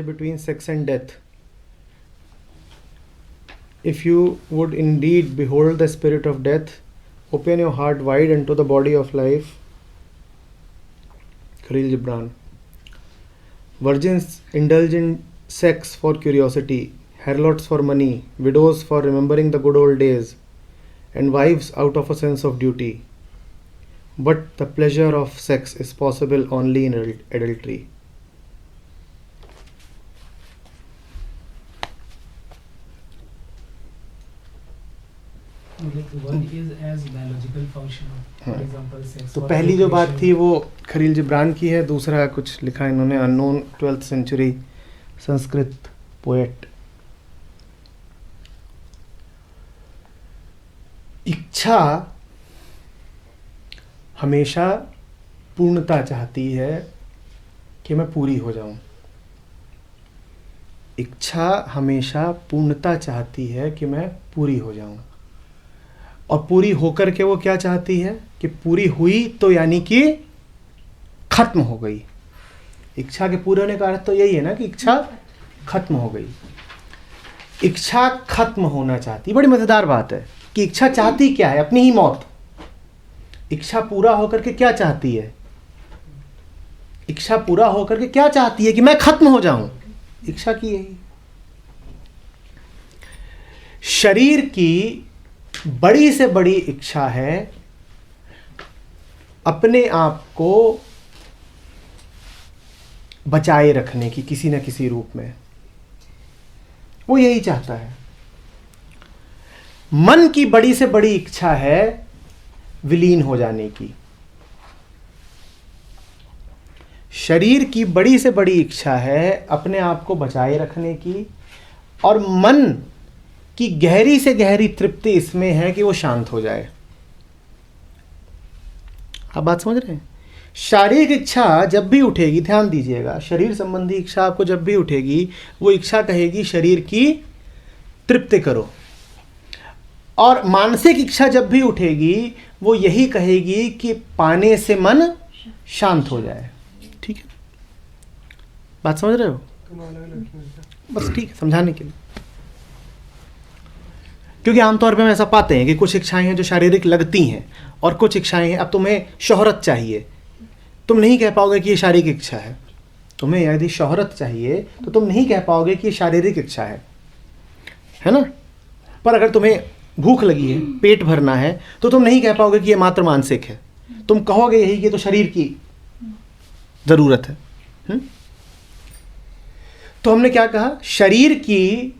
between sex and death. If you would indeed behold the spirit of death, open your heart wide into the body of life. Khalil Gibran. Virgins indulge in sex for curiosity, harlots for money, widows for remembering the good old days, and wives out of a sense of duty. But the pleasure of sex is possible only in adultery. तो पहली जो बात थी वो खलील जिब्रान की है, दूसरा कुछ लिखा इन्होंने unknown 12th century Sanskrit poet. इच्छा हमेशा पूर्णता चाहती है कि मैं पूरी हो जाऊं। इच्छा हमेशा पूर्णता चाहती है कि मैं पूरी हो जाऊं, और पूरी होकर के वो क्या चाहती है कि पूरी हुई तो यानी कि खत्म हो गई। इच्छा के पूरे होने का अर्थ तो यही है ना कि इच्छा खत्म हो गई। इच्छा खत्म होना चाहती। बड़ी मजेदार बात है कि इच्छा चाहती क्या है? अपनी ही मौत। इच्छा पूरा होकर के क्या चाहती है? इच्छा पूरा होकर के क्या चाहती है? कि मैं खत्म हो जाऊं। इच्छा की यही। शरीर की बड़ी से बड़ी इच्छा है अपने आप को बचाए रखने की किसी न किसी रूप में। वो यही चाहता है। मन की बड़ी से बड़ी इच्छा है विलीन हो जाने की। शरीर की बड़ी से बड़ी इच्छा है अपने आप को बचाए रखने की, और मन की गहरी से गहरी तृप्ति इसमें है कि वो शांत हो जाए। आप बात समझ रहे हैं? शारीरिक इच्छा जब भी उठेगी, ध्यान दीजिएगा, शरीर संबंधी इच्छा आपको जब भी उठेगी, वो इच्छा कहेगी शरीर की तृप्ति करो। और मानसिक इच्छा जब भी उठेगी वो यही कहेगी कि पाने से मन शांत हो जाए। ठीक है, बात समझ रहे हो? बस ठीक है, समझाने के लिए। क्योंकि आमतौर पे हम ऐसा पाते हैं कि कुछ इच्छाएं हैं जो शारीरिक लगती हैं, और कुछ इच्छाएं हैं, अब तुम्हें शोहरत चाहिए, तुम नहीं कह पाओगे कि ये शारीरिक इच्छा है। तुम्हें यदि शोहरत चाहिए तो तुम नहीं कह पाओगे कि ये शारीरिक इच्छा है ना? पर अगर तुम्हें भूख लगी है, पेट भरना है, तो तुम नहीं कह पाओगे कि ये मात्र मानसिक है। तुम कहोगे यही कि तो शरीर की जरूरत है। तो हमने क्या कहा? शरीर की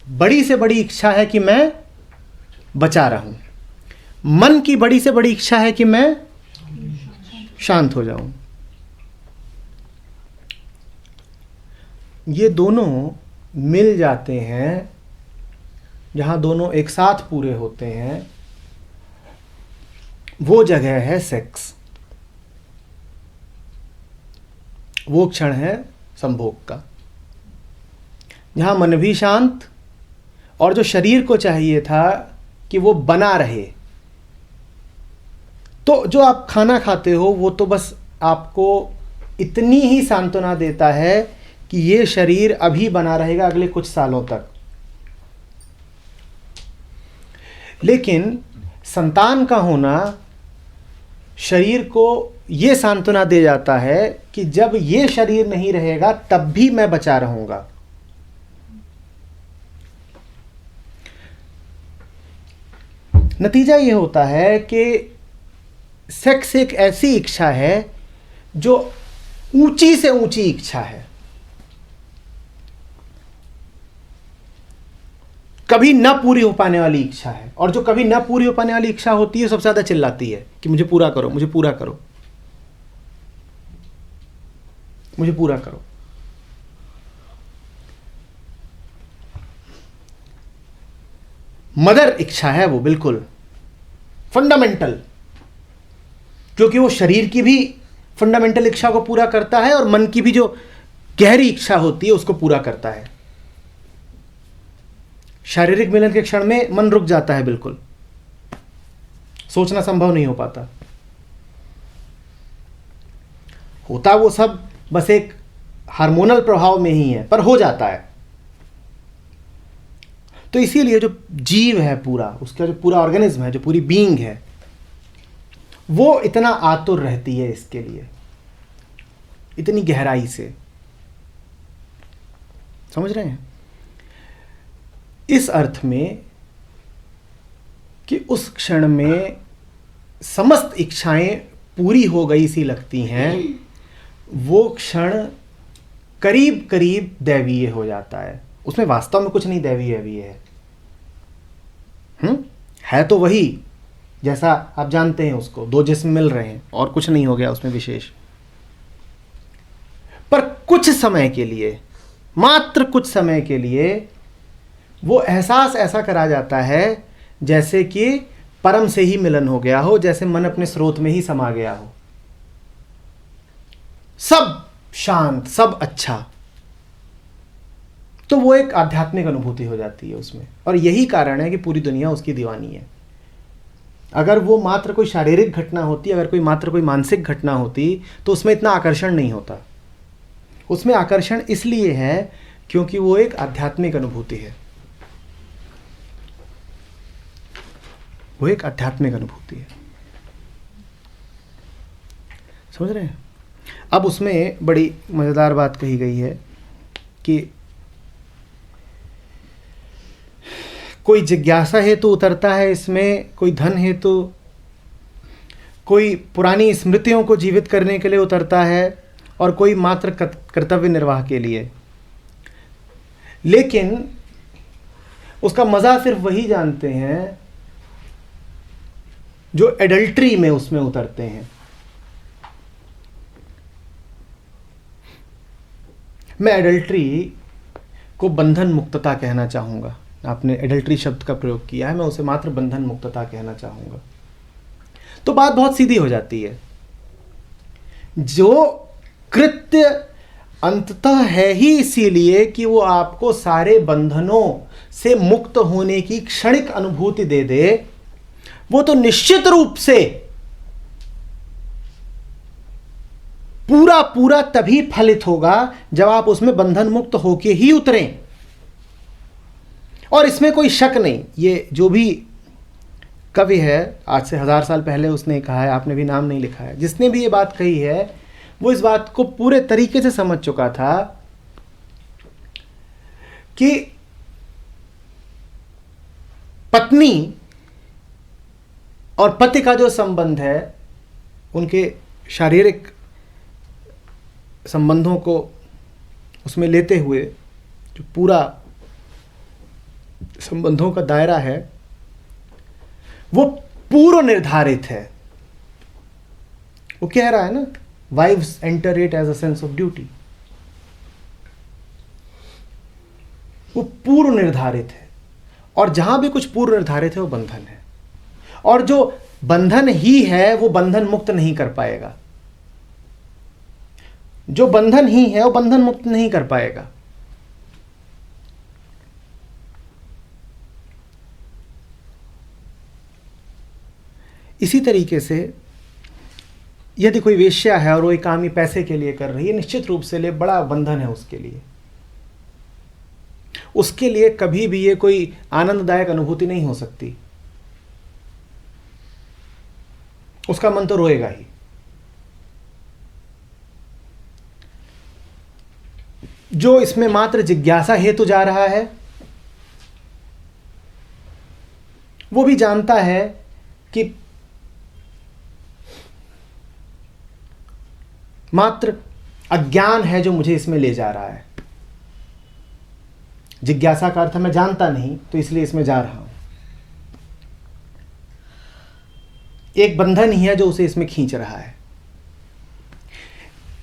बड़ी से बड़ी इच्छा है कि मैं बचा रहूं। मन की बड़ी से बड़ी इच्छा है कि मैं शांत हो जाऊं। ये दोनों मिल जाते हैं, जहां दोनों एक साथ पूरे होते हैं, वो जगह है सेक्स। वो क्षण है संभोग का, जहां मन भी शांत, और जो शरीर को चाहिए था कि वो बना रहे। तो जो आप खाना खाते हो वो तो बस आपको इतनी ही सांत्वना देता है कि ये शरीर अभी बना रहेगा अगले कुछ सालों तक। लेकिन संतान का होना शरीर को ये सांत्वना दे जाता है कि जब ये शरीर नहीं रहेगा तब भी मैं बचा रहूंगा। नतीजा ये होता है कि सेक्स एक ऐसी इच्छा है जो ऊंची से ऊंची इच्छा है। कभी न पूरी हो पाने वाली इच्छा है, और जो कभी न पूरी हो पाने वाली इच्छा होती है सबसे ज्यादा चिल्लाती है कि मुझे पूरा करो, मुझे पूरा करो, मुझे पूरा करो। मदर इच्छा है वो, बिल्कुल फंडामेंटल, क्योंकि वो शरीर की भी फंडामेंटल इच्छा को पूरा करता है और मन की भी जो गहरी इच्छा होती है उसको पूरा करता है। शारीरिक मिलन के क्षण में मन रुक जाता है, बिल्कुल सोचना संभव नहीं हो पाता। होता वो सब बस एक हार्मोनल प्रभाव में ही है, पर हो जाता है। तो इसीलिए जो जीव है पूरा, उसका जो पूरा ऑर्गेनिज्म है, जो पूरी बीइंग है, वो इतना आतुर रहती है इसके लिए, इतनी गहराई से। समझ रहे हैं? इस अर्थ में कि उस क्षण में समस्त इच्छाएं पूरी हो गई सी लगती हैं, वो क्षण करीब करीब दैवीय हो जाता है। उसमें वास्तव में कुछ नहीं दैवीय है तो वही, जैसा आप जानते हैं उसको, दो जिस्म मिल रहे हैं और कुछ नहीं हो गया उसमें विशेष। पर कुछ समय के लिए, मात्र कुछ समय के लिए, वो एहसास ऐसा करा जाता है जैसे कि परम से ही मिलन हो गया हो, जैसे मन अपने स्रोत में ही समा गया हो, सब शांत, सब अच्छा। तो वो एक आध्यात्मिक अनुभूति हो जाती है उसमें। और यही कारण है कि पूरी दुनिया उसकी दीवानी है। अगर वो मात्र कोई शारीरिक घटना होती, अगर कोई मात्र कोई मानसिक घटना होती, तो उसमें इतना आकर्षण नहीं होता। उसमें आकर्षण इसलिए है क्योंकि वो एक आध्यात्मिक अनुभूति है, वो एक आध्यात्मिक अनुभूति है। समझ रहे हैं? अब उसमें बड़ी मजेदार बात कही गई है कि कोई जिज्ञासा हेतु उतरता है इसमें, कोई धन हेतु, कोई पुरानी स्मृतियों को जीवित करने के लिए उतरता है, और कोई मात्र कर्तव्य निर्वाह के लिए। लेकिन उसका मजा सिर्फ वही जानते हैं जो एडल्ट्री में उसमें उतरते हैं। मैं एडल्ट्री को बंधन मुक्तता कहना चाहूंगा। आपने एडल्ट्री शब्द का प्रयोग किया है, मैं उसे मात्र बंधन मुक्तता कहना चाहूंगा। तो बात बहुत सीधी हो जाती है। जो कृत्य अंततः है ही इसीलिए कि वो आपको सारे बंधनों से मुक्त होने की क्षणिक अनुभूति दे दे, वो तो निश्चित रूप से पूरा पूरा तभी फलित होगा जब आप उसमें बंधन मुक्त होके ही उतरें। और इसमें कोई शक नहीं। ये जो भी कवि है, आज से 1000 साल पहले उसने कहा है, आपने भी नाम नहीं लिखा है, जिसने भी ये बात कही है, वो इस बात को पूरे तरीके से समझ चुका था कि पत्नी और पति का जो संबंध है, उनके शारीरिक संबंधों को उसमें लेते हुए जो पूरा संबंधों का दायरा है, वो पूर्व निर्धारित है। वो कह रहा है ना, wives enter it as a sense of duty. वो पूर्व निर्धारित है, और जहां भी कुछ पूर्व निर्धारित है वो बंधन है। और जो बंधन ही है वो बंधन मुक्त नहीं कर पाएगा। जो बंधन ही है वो बंधन मुक्त नहीं कर पाएगा। इसी तरीके से यदि कोई वेश्या है और वो एक काम ही पैसे के लिए कर रही है, निश्चित रूप से ले बड़ा बंधन है उसके लिए। उसके लिए कभी भी ये कोई आनंददायक अनुभूति नहीं हो सकती। उसका मन तो रोएगा ही। जो इसमें मात्र जिज्ञासा हेतु जा रहा है, वो भी जानता है कि मात्र अज्ञान है जो मुझे इसमें ले जा रहा है। जिज्ञासा का अर्थ मैं जानता नहीं, तो इसलिए इसमें जा रहा हूं। एक बंधन ही है जो उसे इसमें खींच रहा है।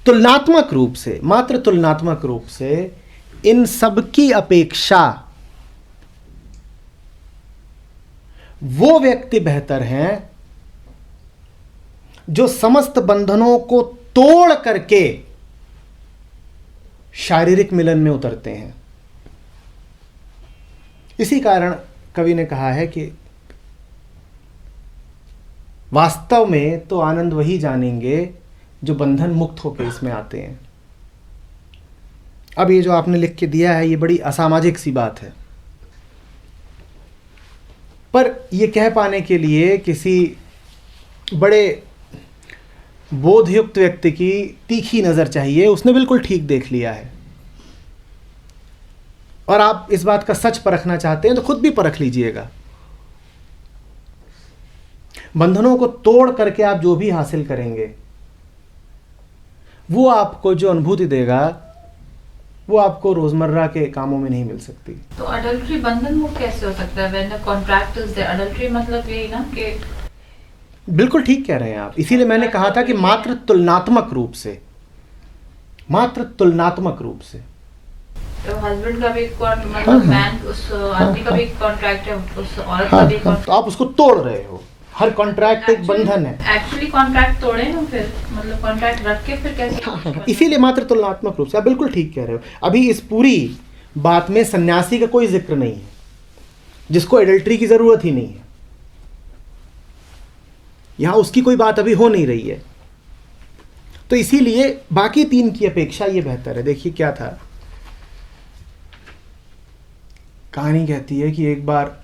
तुलनात्मक रूप से, मात्र तुलनात्मक रूप से इन सब की अपेक्षा वो व्यक्ति बेहतर हैं जो समस्त बंधनों को तोड़ करके शारीरिक मिलन में उतरते हैं। इसी कारण कवि ने कहा है कि वास्तव में तो आनंद वही जानेंगे जो बंधन मुक्त होकर इसमें आते हैं। अब ये जो आपने लिख के दिया है ये बड़ी असामाजिक सी बात है, पर ये कह पाने के लिए किसी बड़े बोधयुक्त व्यक्ति की तीखी नज़र चाहिए। उसने बिल्कुल ठीक देख लिया है। और आप इस बात का सच परखना चाहते हैं तो खुद भी परख लीजिएगा। बंधनों को तोड़ करके आप जो भी हासिल करेंगे वो आपको जो अनुभूति देगा वो आपको रोजमर्रा के कामों में नहीं मिल सकती। तो अडल्ट्री बंधन वो कैसे हो सकता है? When a contract is there, adultery मतलब यही ना कि बिल्कुल ठीक कह रहे हैं आप। इसीलिए मैंने कहा था कि मात्र तुलनात्मक रूप से, मात्र तुलनात्मक रूप से। तो हस्बैंड का भी मतलब मैन उस आदमी का भी कॉन्ट्रैक्ट है, उस औरत का भी तो आप उसको तोड़ रहे हो। हर कॉन्ट्रैक्ट एक बंधन है। एक्चुअली कॉन्ट्रैक्ट तोड़े ना, फिर मतलब कॉन्ट्रैक्ट रख के फिर कैसे? इसीलिए मात्र तुलनात्मक रूप से। आप बिल्कुल ठीक कह रहे हो। अभी इस पूरी बात में सन्यासी का कोई जिक्र नहीं है, जिसको एडल्ट्री की जरूरत ही नहीं है। यहां उसकी कोई बात अभी हो नहीं रही है। तो इसीलिए बाकी तीन की अपेक्षा ये बेहतर है। देखिए क्या था, कहानी कहती है कि एक बार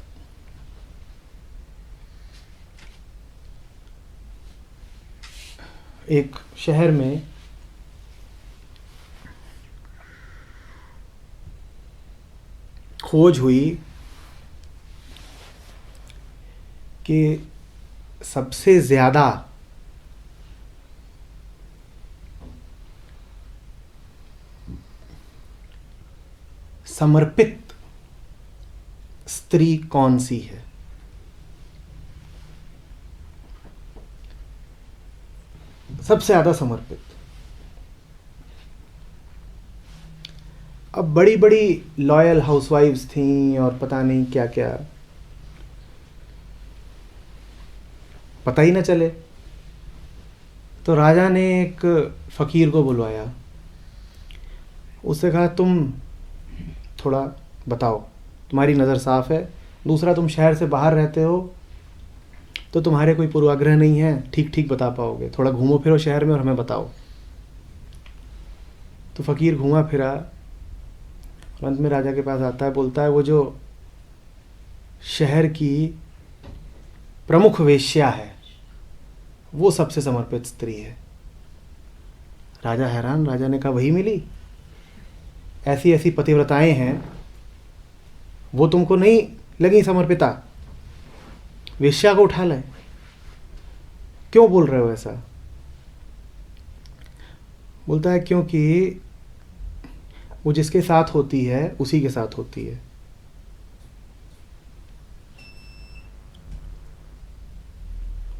एक शहर में खोज हुई कि सबसे ज़्यादा समर्पित स्त्री कौन सी है। सबसे ज़्यादा समर्पित। अब बड़ी बड़ी लॉयल हाउसवाइफ्स थीं और पता नहीं क्या क्या, पता ही ना चले। तो राजा ने एक फ़कीर को बुलवाया, उससे कहा तुम थोड़ा बताओ, तुम्हारी नज़र साफ़ है, दूसरा तुम शहर से बाहर रहते हो तो तुम्हारे कोई पूर्वाग्रह नहीं है, ठीक ठीक बता पाओगे, थोड़ा घूमो फिरो शहर में और हमें बताओ। तो फ़कीर घूमा फिरा, अंत में राजा के पास आता है, बोलता है वो जो शहर की प्रमुख वेश्या है वो सबसे समर्पित स्त्री है। राजा हैरान। राजा ने कहा वही मिली? ऐसी ऐसी पतिव्रताएं हैं, वो तुमको नहीं लगी समर्पिता? वेश्या को उठा लाए। क्यों बोल रहे हो ऐसा? बोलता है क्योंकि वो जिसके साथ होती है उसी के साथ होती है।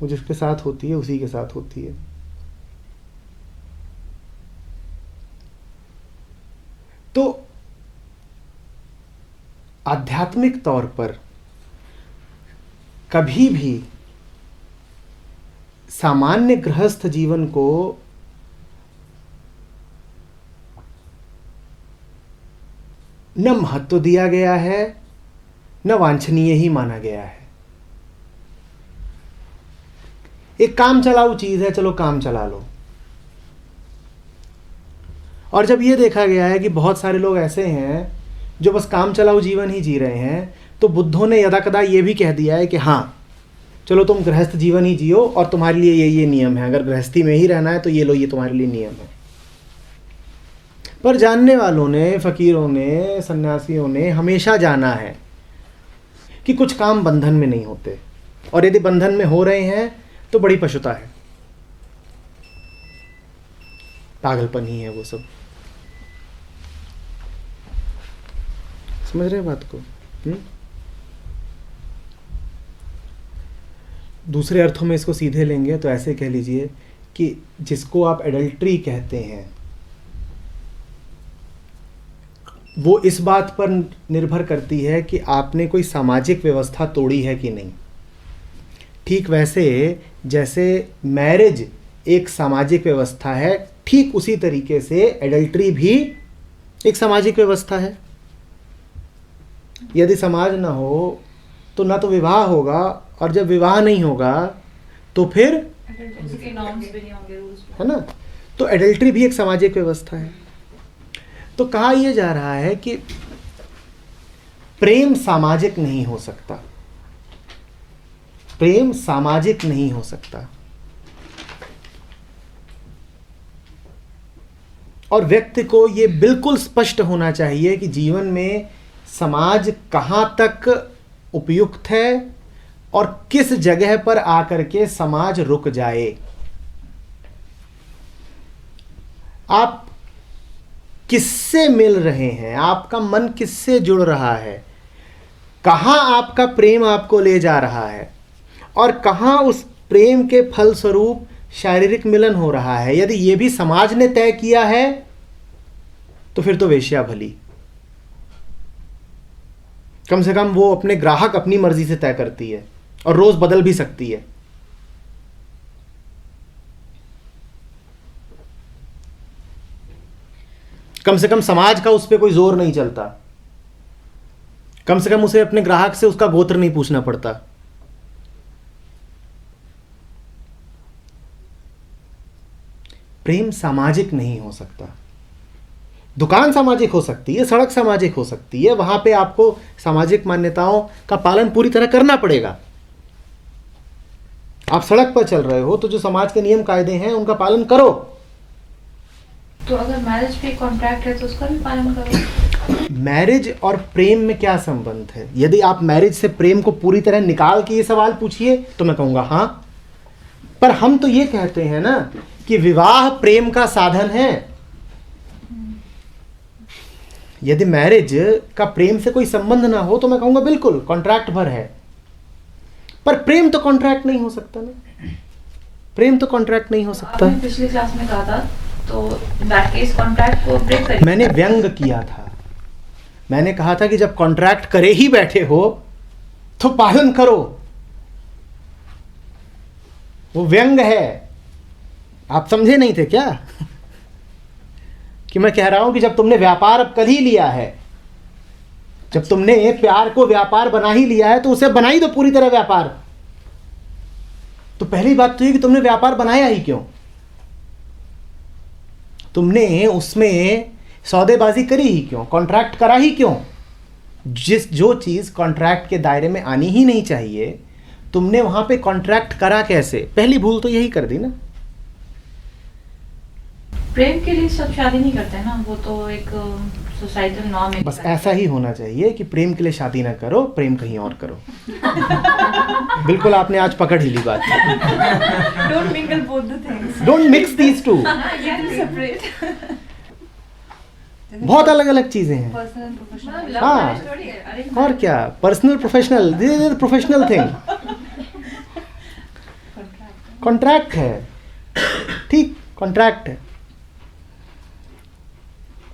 वो जिसके साथ होती है उसी के साथ होती है। तो आध्यात्मिक तौर पर कभी भी सामान्य गृहस्थ जीवन को न महत्व दिया गया है, न वांछनीय ही माना गया है। एक काम चलाऊ चीज है, चलो काम चला लो। और जब ये देखा गया है कि बहुत सारे लोग ऐसे हैं जो बस काम चलाऊ जीवन ही जी रहे हैं, तो बुद्धों ने यदा कदा ये भी कह दिया है कि हाँ चलो तुम गृहस्थ जीवन ही जियो और तुम्हारे लिए ये नियम है, अगर गृहस्थी में ही रहना है तो ये लो, ये तुम्हारे लिए नियम है। पर जानने वालों ने, फकीरों ने, सन्यासियों ने हमेशा जाना है कि कुछ काम बंधन में नहीं होते, और यदि बंधन में हो रहे हैं तो बड़ी पशुता है, पागलपन ही है वो सब। समझ रहे हैं बात को? दूसरे अर्थों में इसको सीधे लेंगे तो ऐसे कह लीजिए कि जिसको आप एडल्ट्री कहते हैं वो इस बात पर निर्भर करती है कि आपने कोई सामाजिक व्यवस्था तोड़ी है कि नहीं। ठीक वैसे जैसे मैरिज एक सामाजिक व्यवस्था है, ठीक उसी तरीके से एडल्ट्री भी एक सामाजिक व्यवस्था है। यदि समाज ना हो तो ना तो विवाह होगा, और जब विवाह नहीं होगा तो फिर है ना, तो एडल्ट्री भी एक सामाजिक व्यवस्था है। तो कहा यह जा रहा है कि प्रेम सामाजिक नहीं हो सकता, प्रेम सामाजिक नहीं हो सकता। और व्यक्ति को यह बिल्कुल स्पष्ट होना चाहिए कि जीवन में समाज कहां तक उपयुक्त है और किस जगह पर आकर के समाज रुक जाए। आप किससे मिल रहे हैं, आपका मन किससे जुड़ रहा है, कहां आपका प्रेम आपको ले जा रहा है और कहां उस प्रेम के फलस्वरूप शारीरिक मिलन हो रहा है। यदि यह भी समाज ने तय किया है तो फिर तो वेश्या भली। कम से कम वो अपने ग्राहक अपनी मर्जी से तय करती है और रोज बदल भी सकती है। कम से कम समाज का उस पर कोई जोर नहीं चलता, कम से कम उसे अपने ग्राहक से उसका गोत्र नहीं पूछना पड़ता। प्रेम सामाजिक नहीं हो सकता। दुकान सामाजिक हो सकती है, सड़क सामाजिक हो सकती है, वहां पे आपको सामाजिक मान्यताओं का पालन पूरी तरह करना पड़ेगा। आप सड़क पर चल रहे हो तो जो समाज के नियम कायदे हैं उनका पालन करो। तो अगर मैरिज पे कॉन्ट्रैक्ट है तो उसका भी पालन करो। मैरिज और प्रेम में क्या संबंध है? यदि आप मैरिज से प्रेम को पूरी तरह निकाल के ये सवाल पूछिए तो मैं कहूंगा हाँ, पर हम तो ये कहते हैं ना कि विवाह प्रेम का साधन है। यदि मैरिज का प्रेम से कोई संबंध ना हो तो मैं कहूंगा बिल्कुल कॉन्ट्रैक्ट भर है, पर प्रेम तो कॉन्ट्रैक्ट नहीं हो सकता ना, प्रेम तो कॉन्ट्रैक्ट नहीं हो सकता। आपने पिछली क्लास में कहा था तो दैट केस कॉन्ट्रैक्ट को ब्रेक करिए। मैंने व्यंग किया था, मैंने कहा था कि जब कॉन्ट्रैक्ट करे ही बैठे हो तो पालन करो। वो व्यंग है, आप समझे नहीं थे क्या कि मैं कह रहा हूं कि जब तुमने व्यापार अब कर ही लिया है, जब तुमने प्यार को व्यापार बना ही लिया है तो उसे बना ही दो पूरी तरह व्यापार। तो पहली बात तो ये कि तुमने व्यापार बनाया ही क्यों, तुमने उसमें सौदेबाजी करी ही क्यों, कॉन्ट्रैक्ट करा ही क्यों। जो चीज कॉन्ट्रैक्ट के दायरे में आनी ही नहीं चाहिए तुमने वहां पे कॉन्ट्रैक्ट करा कैसे? पहली भूल तो यही कर दी ना। प्रेम के लिए सब शादी नहीं करते ना, वो तो एक सोसाइटल नॉर्म है। बस ऐसा ही होना चाहिए कि प्रेम के लिए शादी ना करो, प्रेम कहीं और करो। बिल्कुल आपने आज पकड़ ही ली बात। Don't mingle both the things, don't mix these two. Separate. बहुत अलग अलग चीजें हैं। Personal professional. हाँ, और क्या, personal professional, this is professional thing. Contract है, ठीक, कॉन्ट्रैक्ट है।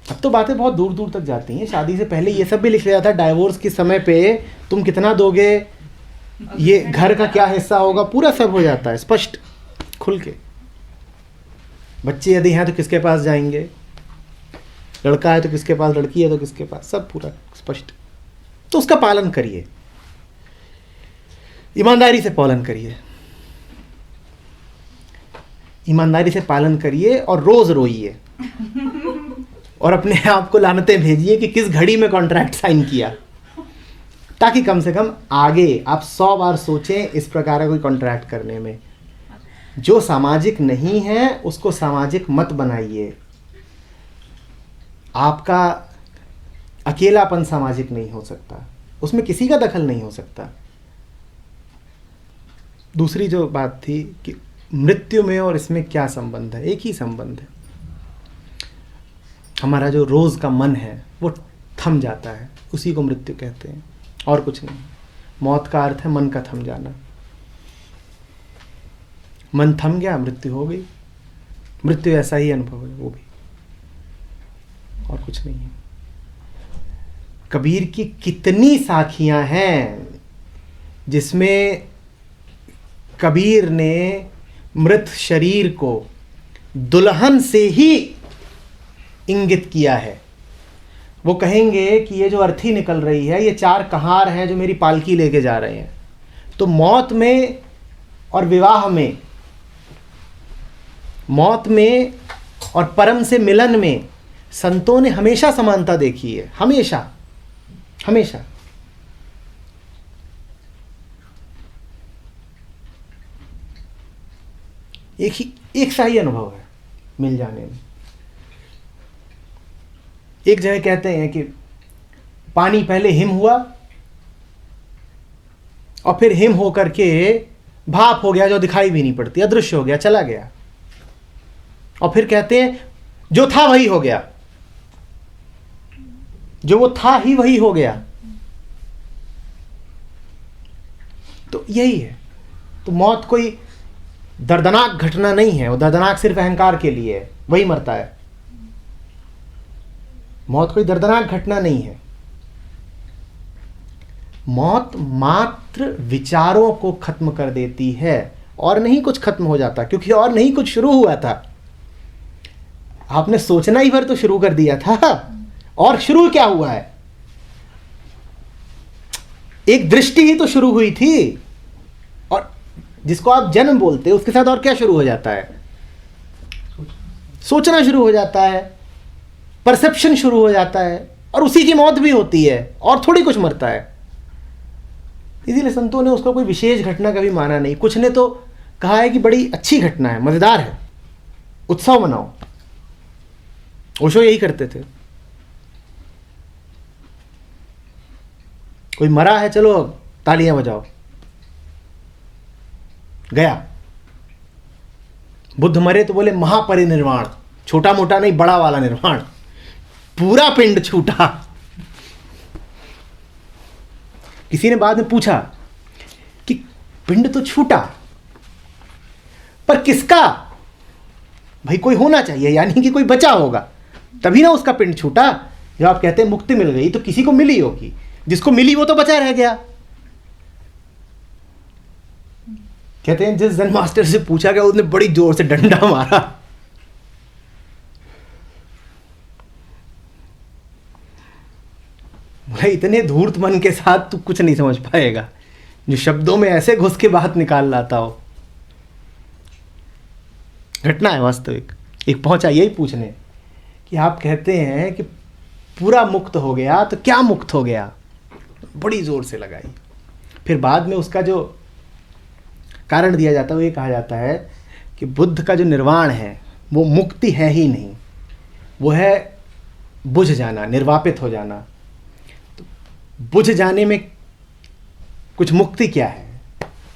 अब तो बातें बहुत दूर दूर तक जाती हैं। शादी से पहले ये सब भी लिख लिया था, डाइवोर्स के समय पे तुम कितना दोगे, ये घर का क्या हिस्सा होगा, पूरा सब हो जाता है स्पष्ट खुल के। बच्चे यदि हैं तो किसके पास जाएंगे, लड़का है तो किसके पास, लड़की है तो किसके पास, सब पूरा स्पष्ट। तो उसका पालन करिए, ईमानदारी से पालन करिए, ईमानदारी से पालन करिए और रोज रोइए और अपने आप को लानतें भेजिए कि किस घड़ी में कॉन्ट्रैक्ट साइन किया, ताकि कम से कम आगे आप 100 बार सोचें इस प्रकार का कोई कॉन्ट्रैक्ट करने में। जो सामाजिक नहीं है उसको सामाजिक मत बनाइए। आपका अकेलापन सामाजिक नहीं हो सकता, उसमें किसी का दखल नहीं हो सकता। दूसरी जो बात थी कि मृत्यु में और इसमें क्या संबंध है, एक ही संबंध है। हमारा जो रोज का मन है वो थम जाता है, उसी को मृत्यु कहते हैं, और कुछ नहीं। मौत का अर्थ है मन का थम जाना। मन थम गया, मृत्यु हो गई। मृत्यु ऐसा ही अनुभव है वो भी, और कुछ नहीं है। कबीर की कितनी साखियां हैं जिसमें कबीर ने मृत शरीर को दुल्हन से ही इंगित किया है। वो कहेंगे कि ये जो अर्थी निकल रही है, ये 4 कहार हैं जो मेरी पालकी लेके जा रहे हैं। तो मौत में और विवाह में, मौत में और परम से मिलन में संतों ने हमेशा समानता देखी है, हमेशा हमेशा। एक सा ही अनुभव है मिल जाने में। एक जगह कहते हैं कि पानी पहले हिम हुआ और फिर हिम होकर के भाप हो गया जो दिखाई भी नहीं पड़ती, अदृश्य हो गया, चला गया। और फिर कहते हैं जो था वही हो गया, जो वो था ही वही हो गया। तो यही है। तो मौत कोई दर्दनाक घटना नहीं है, वो दर्दनाक सिर्फ अहंकार के लिए है, वही मरता है। मौत कोई दर्दनाक घटना नहीं है। मौत मात्र विचारों को खत्म कर देती है, और नहीं कुछ खत्म हो जाता, क्योंकि और नहीं कुछ शुरू हुआ था। आपने सोचना ही भर तो शुरू कर दिया था, और शुरू क्या हुआ है? एक दृष्टि ही तो शुरू हुई थी, और जिसको आप जन्म बोलते हैं उसके साथ और क्या शुरू हो जाता है? सोचना शुरू हो जाता है, परसेप्शन शुरू हो जाता है, और उसी की मौत भी होती है, और थोड़ी कुछ मरता है। इसीलिए संतों ने उसको कोई विशेष घटना कभी माना नहीं। कुछ ने तो कहा है कि बड़ी अच्छी घटना है, मजेदार है, उत्सव मनाओ। ओशो यही करते थे। कोई मरा है, चलो तालियां बजाओ। गया। बुद्ध मरे तो बोले महापरिनिर्वाण, छोटा मोटा नहीं, बड़ा वाला निर्वाण, पूरा पिंड छूटा। किसी ने बाद में पूछा कि पिंड तो छूटा, पर किसका? भाई कोई होना चाहिए, यानी कि कोई बचा होगा, तभी ना उसका पिंड छूटा। जब आप कहते हैं मुक्ति मिल गई, तो किसी को मिली होगी, जिसको मिली वो तो बचा रह गया। कहते हैं जिस जन मास्टर से पूछा गया उसने बड़ी जोर से डंडा मारा। भाई इतने धूर्त मन के साथ तू कुछ नहीं समझ पाएगा, जो शब्दों में ऐसे घुस के बात निकाल लाता हो। घटना है वास्तविक। एक पहुंचा यही पूछने कि आप कहते हैं कि पूरा मुक्त हो गया, तो क्या मुक्त हो गया? बड़ी जोर से लगाई। फिर बाद में उसका जो कारण दिया जाता है वो ये कहा जाता है कि बुद्ध का जो निर्वाण है वो मुक्ति है ही नहीं, वो है बुझ जाना, निर्वापित हो जाना। तो बुझ जाने में कुछ मुक्ति क्या है?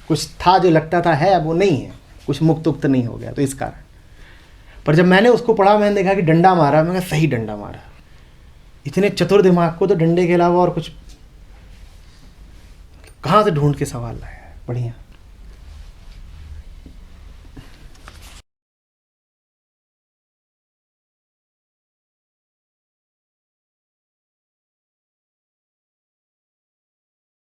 कुछ था जो लगता था है, अब वो नहीं है, कुछ मुक्त उक्त नहीं हो गया। तो इस कारण। पर जब मैंने उसको पढ़ा, मैंने देखा कि डंडा मारा। मैंने कहा सही डंडा मारा। इतने चतुर दिमाग को तो डंडे के अलावा और कुछ कहाँ से ढूंढ के सवाल लाया है। बढ़िया।